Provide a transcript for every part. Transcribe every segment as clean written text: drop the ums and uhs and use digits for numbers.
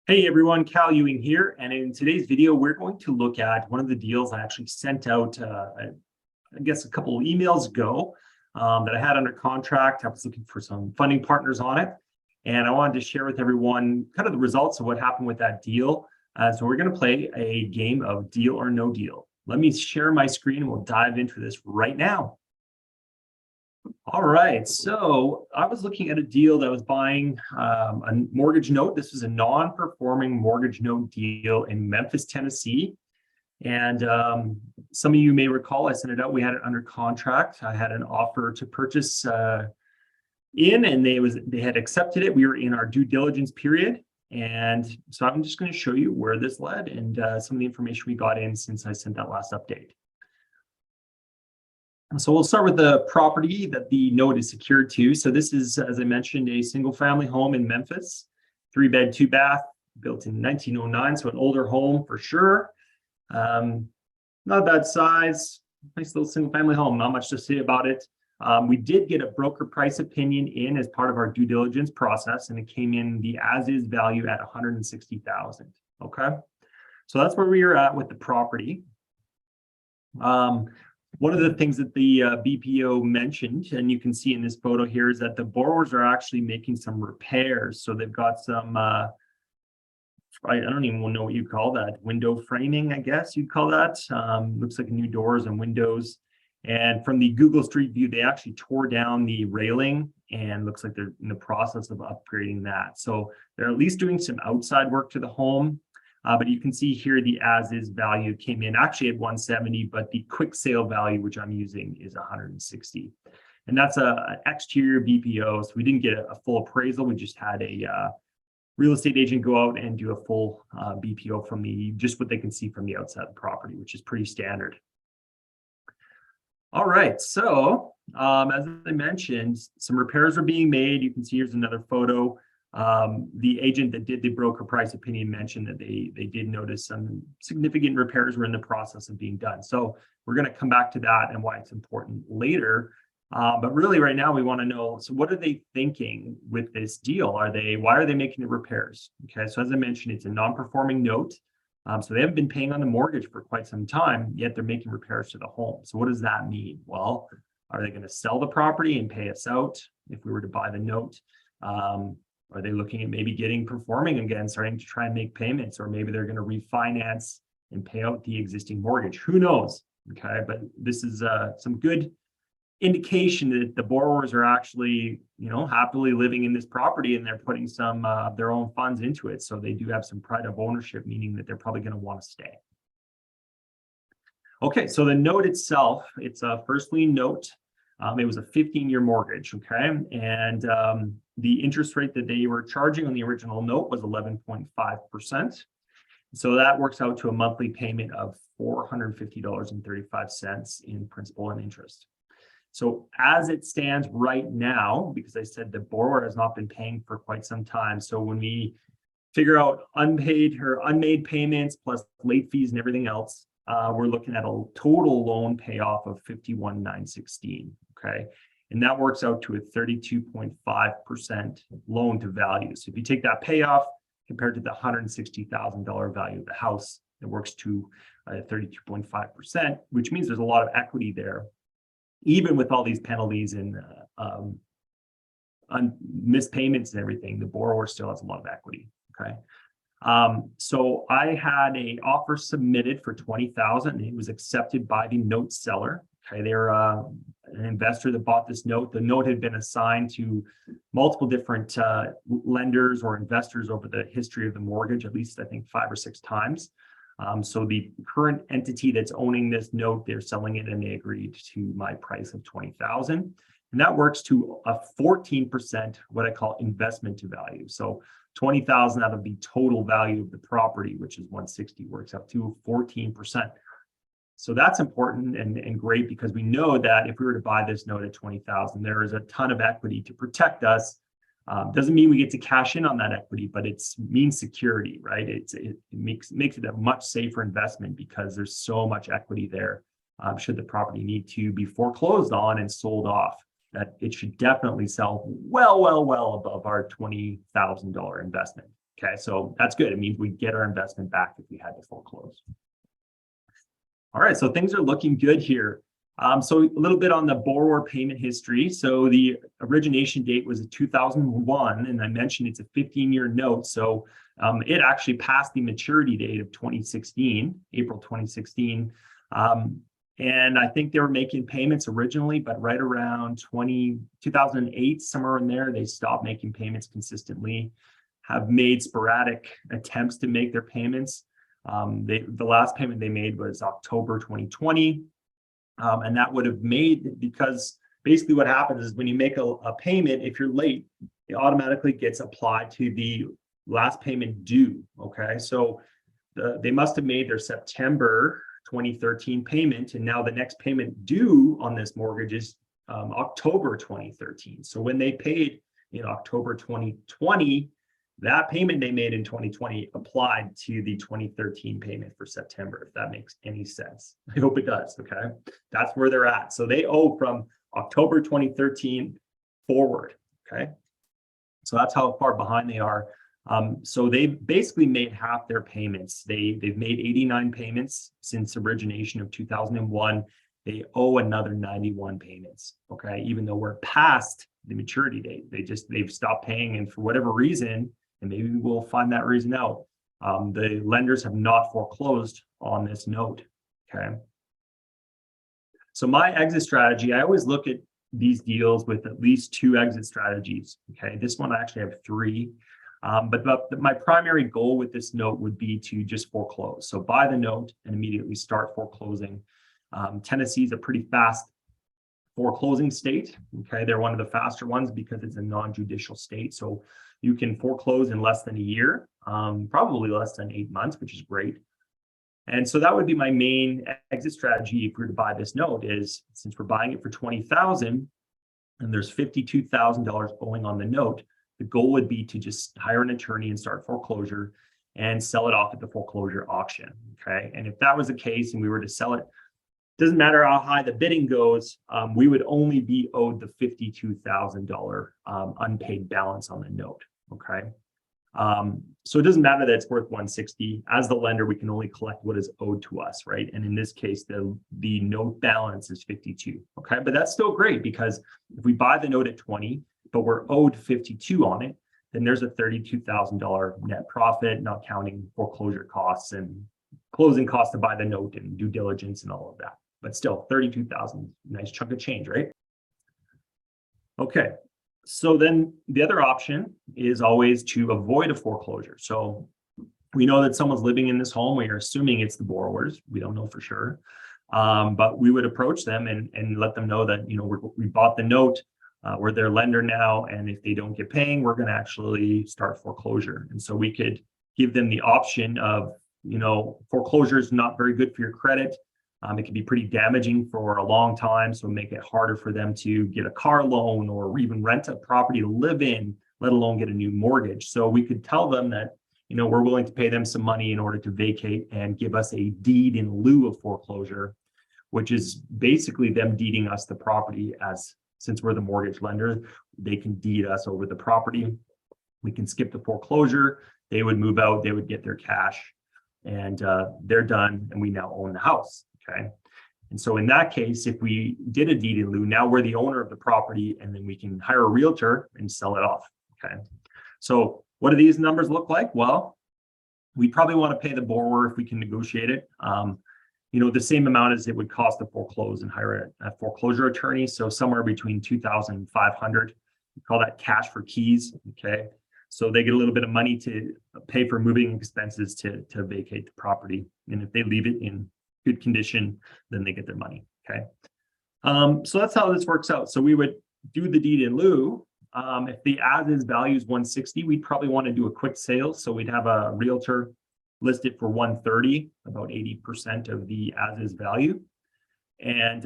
Hey everyone, Cal Ewing here, and in today's video, we're going to look at one of the deals I actually sent out, I guess a couple of emails ago that I had under contract. I was looking for some funding partners on it, and I wanted to share with everyone kind of the results of what happened with that deal. So we're going to play a game of deal or no deal. Let me share my screen and we'll dive into this right now. All right, so I was looking at a deal that was buying a mortgage note. This was a non-performing mortgage note deal in Memphis, Tennessee. And some of you may recall, I sent it out. We had it under contract. I had an offer to purchase and they had accepted it. We were in our due diligence period. And so I'm just going to show you where this led and some of the information we got in since I sent that last update. So we'll start with the property that the note is secured to. So this is, as I mentioned, a single family home in Memphis, 3-bed, 2-bath, built in 1909. So an older home for sure. Not a bad size, nice little single family home, not much to say about it. We did get a broker price opinion in as part of our due diligence process, and it came in the as-is value at $160,000. Okay, so that's where we are at with the property. One of the things that the BPO mentioned, and you can see in this photo here, is that the borrowers are actually making some repairs. So they've got some, I don't even know what you call that, window framing, I guess you'd call that. Looks like new doors and windows. And from the Google Street View, they actually tore down the railing and looks like they're in the process of upgrading that. So they're at least doing some outside work to the home. But you can see here the as-is value came in actually at 170, but the quick sale value, which I'm using, is 160. And that's an exterior BPO. So we didn't get a full appraisal. We just had a real estate agent go out and do a full BPO from just what they can see from the outside of the property, which is pretty standard. All right, so as I mentioned, some repairs are being made. You can see here's another photo. The agent that did the broker price opinion mentioned that they did notice some significant repairs were in the process of being done. So we're going to come back to that and why it's important later. But really right now we want to know, so what are they thinking with this deal? Why are they making the repairs? Okay, so as I mentioned, it's a non-performing note. So they haven't been paying on the mortgage for quite some time, yet they're making repairs to the home. So what does that mean? Well, are they going to sell the property and pay us out if we were to buy the note? Are they looking at maybe getting performing again, starting to try and make payments, or maybe they're going to refinance and pay out the existing mortgage? Who knows? Okay, but this is some good indication that the borrowers are actually, happily living in this property and they're putting some of their own funds into it. So they do have some pride of ownership, meaning that they're probably going to want to stay. Okay, so the note itself, it's a first lien note. It was a 15-year mortgage, okay? And the interest rate that they were charging on the original note was 11.5%. So that works out to a monthly payment of $450.35 in principal and interest. So as it stands right now, because I said the borrower has not been paying for quite some time. So when we figure out unpaid or unmade payments plus late fees and everything else, we're looking at a total loan payoff of $51,916. Okay, and that works out to a 32.5% loan to value. So if you take that payoff compared to the $160,000 value of the house, it works to 32.5%, which means there's a lot of equity there, even with all these penalties and missed payments and everything. The borrower still has a lot of equity. Okay. So I had an offer submitted for $20,000 and it was accepted by the note seller. Okay, they're an investor that bought this note. The note had been assigned to multiple different lenders or investors over the history of the mortgage, at least I think 5 or 6 times. So the current entity that's owning this note, they're selling it and they agreed to my price of $20,000. And that works to a 14%, what I call investment to value. So $20,000 out of the total value of the property, which is $160, works up to 14%. So that's important and great because we know that if we were to buy this note at $20,000, there is a ton of equity to protect us. Doesn't mean we get to cash in on that equity, but it means security, right? It makes it a much safer investment because there's so much equity there. Should the property need to be foreclosed on and sold off, that it should definitely sell well above our $20,000 investment. Okay, so that's good. It means we get our investment back if we had to foreclose. All right, so things are looking good here. So a little bit on the borrower payment history. So the origination date was 2001, and I mentioned it's a 15-year note. So it actually passed the maturity date of 2016, April 2016. And I think they were making payments originally, but right around 2008, somewhere in there, they stopped making payments consistently, have made sporadic attempts to make their payments. The last payment they made was October 2020. And that would have made, because basically what happens is when you make a payment, if you're late, it automatically gets applied to the last payment due. Okay, so they must have made their September 2013 payment, and now the next payment due on this mortgage is October 2013. So when they paid in October 2020, that payment they made in 2020 applied to the 2013 payment for September, if that makes any sense. I hope it does. Okay, that's where they're at. So they owe from October 2013 forward. Okay, so that's how far behind they are. So they've basically made half their payments. They've made 89 payments since origination of 2001. They owe another 91 payments. Okay, even though we're past the maturity date, they've stopped paying, and for whatever reason, and maybe we'll find that reason out, the lenders have not foreclosed on this note. Okay, so my exit strategy, I always look at these deals with at least 2 exit strategies. Okay, this one I actually have 3. But my primary goal with this note would be to just foreclose. So buy the note and immediately start foreclosing. Tennessee is a pretty fast foreclosing state. Okay, they're one of the faster ones because it's a non-judicial state. So you can foreclose in less than a year, probably less than 8 months, which is great. And so that would be my main exit strategy if we were to buy this note, is since we're buying it for $20,000 and there's $52,000 owing on the note, the goal would be to just hire an attorney and start foreclosure and sell it off at the foreclosure auction. Okay, and if that was the case and we were to sell it, doesn't matter how high the bidding goes, we would only be owed the $52,000 unpaid balance on the note. Okay, so it doesn't matter that it's worth $160. As the lender, we can only collect what is owed to us, right? And in this case, the note balance is 52. Okay, but that's still great, because if we buy the note at 20, but we're owed 52 on it, then there's a $32,000 net profit, not counting foreclosure costs and closing costs to buy the note and due diligence and all of that. But still, 32,000, nice chunk of change, right? Okay, so then the other option is always to avoid a foreclosure. So we know that someone's living in this home. We are assuming it's the borrowers. We don't know for sure, but we would approach them and let them know that, you know, we bought the note. We're their lender now, and if they don't get paying, we're going to actually start foreclosure. And so we could give them the option of, you know, foreclosure is not very good for your credit. It can be pretty damaging for a long time, so make it harder for them to get a car loan or even rent a property to live in, let alone get a new mortgage. So we could tell them that, you know, we're willing to pay them some money in order to vacate and give us a deed in lieu of foreclosure, which is basically them deeding us the property. As since we're the mortgage lender, they can deed us over the property. We can skip the foreclosure. They would move out, they would get their cash, and they're done, and we now own the house. Okay, and so in that case, if we did a deed in lieu, now we're the owner of the property, and then we can hire a realtor and sell it off. Okay, so what do these numbers look like? Well, we probably want to pay the borrower if we can negotiate it. You know, the same amount as it would cost to foreclose and hire a foreclosure attorney. So somewhere between $2,000 and $500. We call that cash for keys. Okay, so they get a little bit of money to pay for moving expenses to vacate the property, and if they leave it in good condition, then they get their money. Okay, so that's how this works out. So we would do the deed in lieu. If the as-is value is 160, we'd probably want to do a quick sale. So we'd have a realtor list it for 130, about 80% of the as-is value, and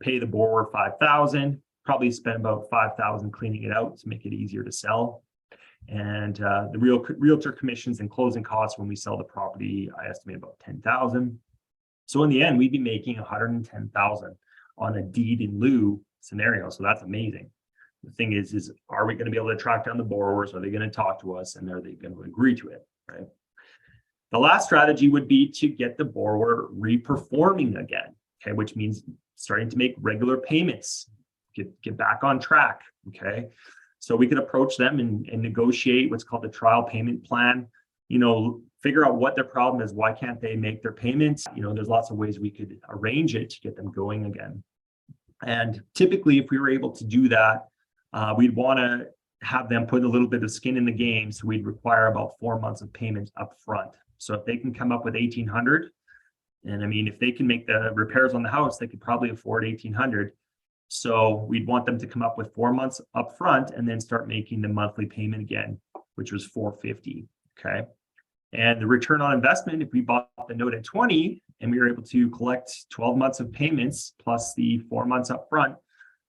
pay the borrower $5,000. Probably spend about $5,000 cleaning it out to make it easier to sell. And the realtor commissions and closing costs when we sell the property, I estimate about $10,000. So in the end, we'd be making $110,000 on a deed in lieu scenario. So that's amazing. The thing is are we going to be able to track down the borrowers? Are they going to talk to us? And are they going to agree to it, right? The last strategy would be to get the borrower reperforming again, okay, which means starting to make regular payments, get back on track, okay? So we could approach them and negotiate what's called a trial payment plan, figure out what their problem is. Why can't they make their payments? There's lots of ways we could arrange it to get them going again. And typically, if we were able to do that, we'd want to have them put a little bit of skin in the game. So we'd require about 4 months of payments up front. So if they can come up with $1,800, and I mean, if they can make the repairs on the house, they could probably afford $1,800. So we'd want them to come up with 4 months up front and then start making the monthly payment again, which was $450. Okay. And the return on investment, if we bought the note at 20 and we were able to collect 12 months of payments plus the 4 months up front,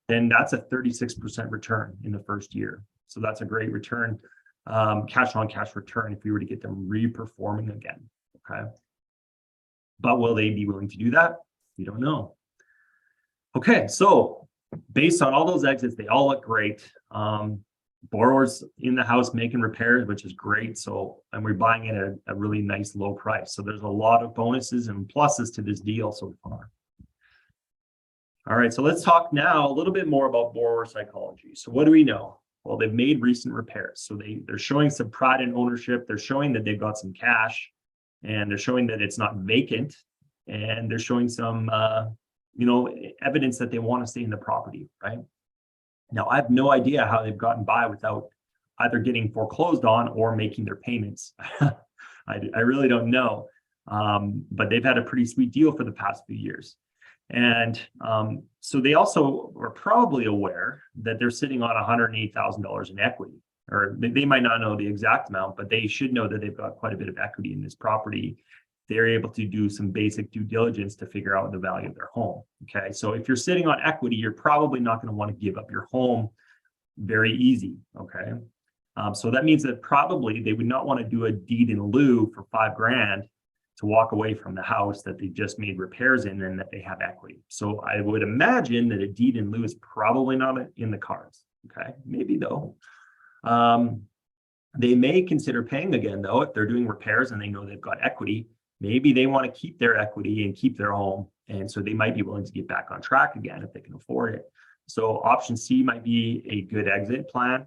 then that's a 36% return in the first year. So that's a great return, cash on cash return if we were to get them reperforming again. Okay. But will they be willing to do that? We don't know. Okay. So based on all those exits, they all look great. Borrowers in the house making repairs, which is great. So, and we're buying it at a really nice low price. So there's a lot of bonuses and pluses to this deal so far. All right, so let's talk now a little bit more about borrower psychology. So what do we know? Well, they've made recent repairs. So they're showing some pride in ownership. They're showing that they've got some cash, and they're showing that it's not vacant, and they're showing some evidence that they want to stay in the property, right? Now, I have no idea how they've gotten by without either getting foreclosed on or making their payments. I really don't know, but they've had a pretty sweet deal for the past few years. And so they also are probably aware that they're sitting on $108,000 in equity, or they might not know the exact amount, but they should know that they've got quite a bit of equity in this property. They're able to do some basic due diligence to figure out the value of their home. Okay, so if you're sitting on equity, you're probably not going to want to give up your home very easy. Okay, so that means that probably they would not want to do a deed in lieu for $5,000 to walk away from the house that they just made repairs in and that they have equity. So I would imagine that a deed in lieu is probably not in the cards. Okay, maybe though. They may consider paying again though if they're doing repairs and they know they've got equity. Maybe they want to keep their equity and keep their home. And so they might be willing to get back on track again if they can afford it. So option C might be a good exit plan.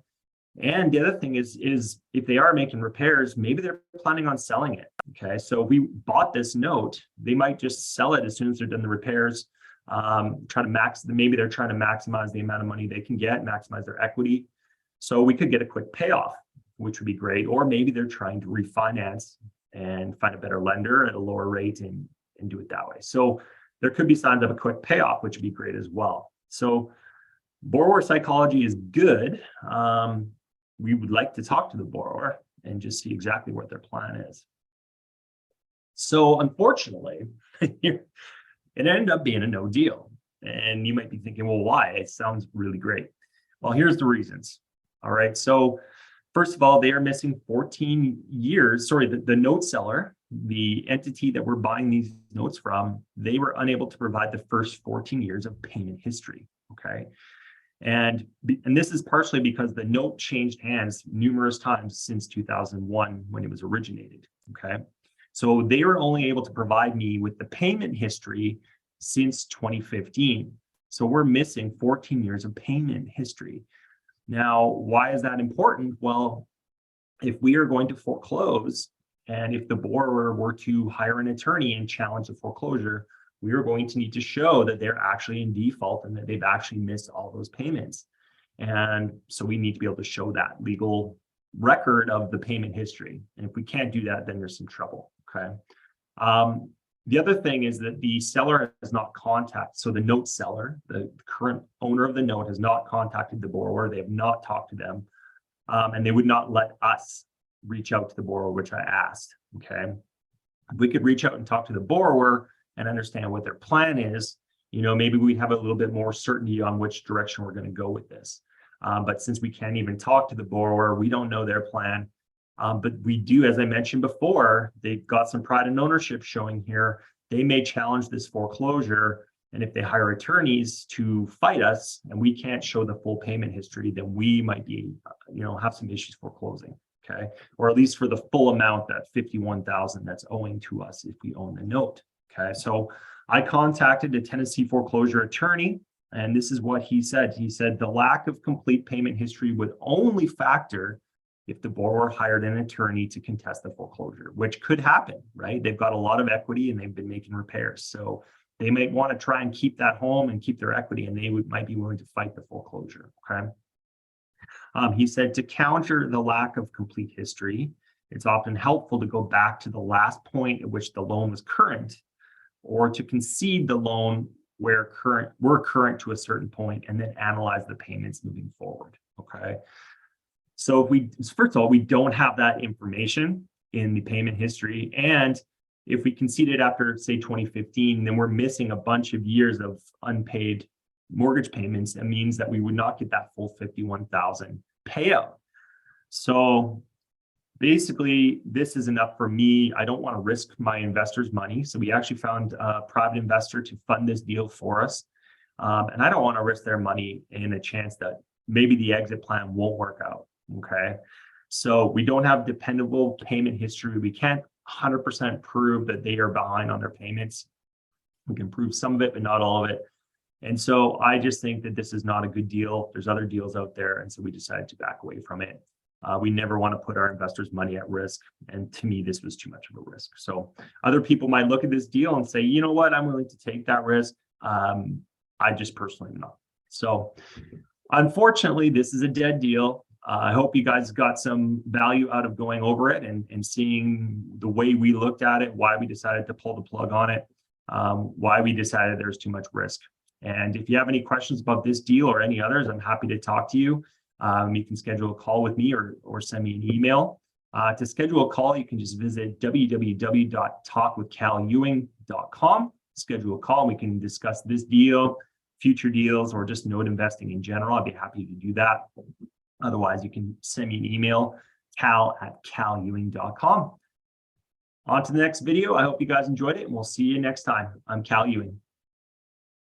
And the other thing is if they are making repairs, maybe they're planning on selling it. Okay, so if we bought this note, they might just sell it as soon as they're done the repairs. Maybe they're trying to maximize the amount of money they can get, maximize their equity. So we could get a quick payoff, which would be great. Or maybe they're trying to refinance and find a better lender at a lower rate and do it that way. So there could be signs of a quick payoff, which would be great as well. So borrower psychology is good. We would like to talk to the borrower and just see exactly what their plan is. So unfortunately, it ended up being a no deal. And you might be thinking, well, why? It sounds really great. Well, here's the reasons. All right. So first of all, they are missing 14 years. Sorry, the note seller, the entity that we're buying these notes from, they were unable to provide the first 14 years of payment history. Okay. And this is partially because the note changed hands numerous times since 2001 when it was originated. Okay. So they were only able to provide me with the payment history since 2015. So we're missing 14 years of payment history. Now, why is that important? Well, if we are going to foreclose, and if the borrower were to hire an attorney and challenge the foreclosure, we are going to need to show that they're actually in default and that they've actually missed all those payments. And so we need to be able to show that legal record of the payment history. And if we can't do that, then there's some trouble. Okay. The other thing is that the seller has not contacted, so the note seller, the current owner of the note, has not contacted the borrower. They have not talked to them, and they would not let us reach out to the borrower, which I asked. Okay. If we could reach out and talk to the borrower and understand what their plan is, maybe we have a little bit more certainty on which direction we're going to go with this. But since we can't even talk to the borrower, we don't know their plan. But we do, as I mentioned before, they've got some pride and ownership showing here. They may challenge this foreclosure And if they hire attorneys to fight us and we can't show the full payment history, then we might be, have some issues foreclosing. Okay. Or at least for the full amount, that 51,000 that's owing to us if we own the note. Okay. So I contacted a Tennessee foreclosure attorney, and this is what he said. He said the lack of complete payment history would only factor if the borrower hired an attorney to contest the foreclosure, which could happen, right? They've got a lot of equity and they've been making repairs. So they might want to try and keep that home and keep their equity, and they might be willing to fight the foreclosure. Okay. He said to counter the lack of complete history, it's often helpful to go back to the last point at which the loan was current, or to concede the loan where we're current to a certain point, and then analyze the payments moving forward. Okay. So first of all, we don't have that information in the payment history. And if we conceded after, say, 2015, then we're missing a bunch of years of unpaid mortgage payments. That means that we would not get that full 51,000 payout. So basically, this is enough for me. I don't want to risk my investors' money. So we actually found a private investor to fund this deal for us. And I don't want to risk their money in a chance that maybe the exit plan won't work out. Okay. So we don't have dependable payment history. We can't 100% prove that they are behind on their payments. We can prove some of it, but not all of it. And so I just think that this is not a good deal. There's other deals out there. And so we decided to back away from it. We never want to put our investors' money at risk. And to me, this was too much of a risk. So other people might look at this deal and say, you know what, I'm willing to take that risk. I just personally am not. So unfortunately, this is a dead deal. I hope you guys got some value out of going over it and seeing the way we looked at it, why we decided to pull the plug on it, why we decided there's too much risk. And if you have any questions about this deal or any others, I'm happy to talk to you. You can schedule a call with me or send me an email. To schedule a call, you can just visit www.talkwithcalewing.com. Schedule a call. We can discuss this deal, future deals, or just note investing in general. I'd be happy to do that. Otherwise, you can send me an email, cal@calewing.com. On to the next video. I hope you guys enjoyed it, and we'll see you next time. I'm Cal Ewing.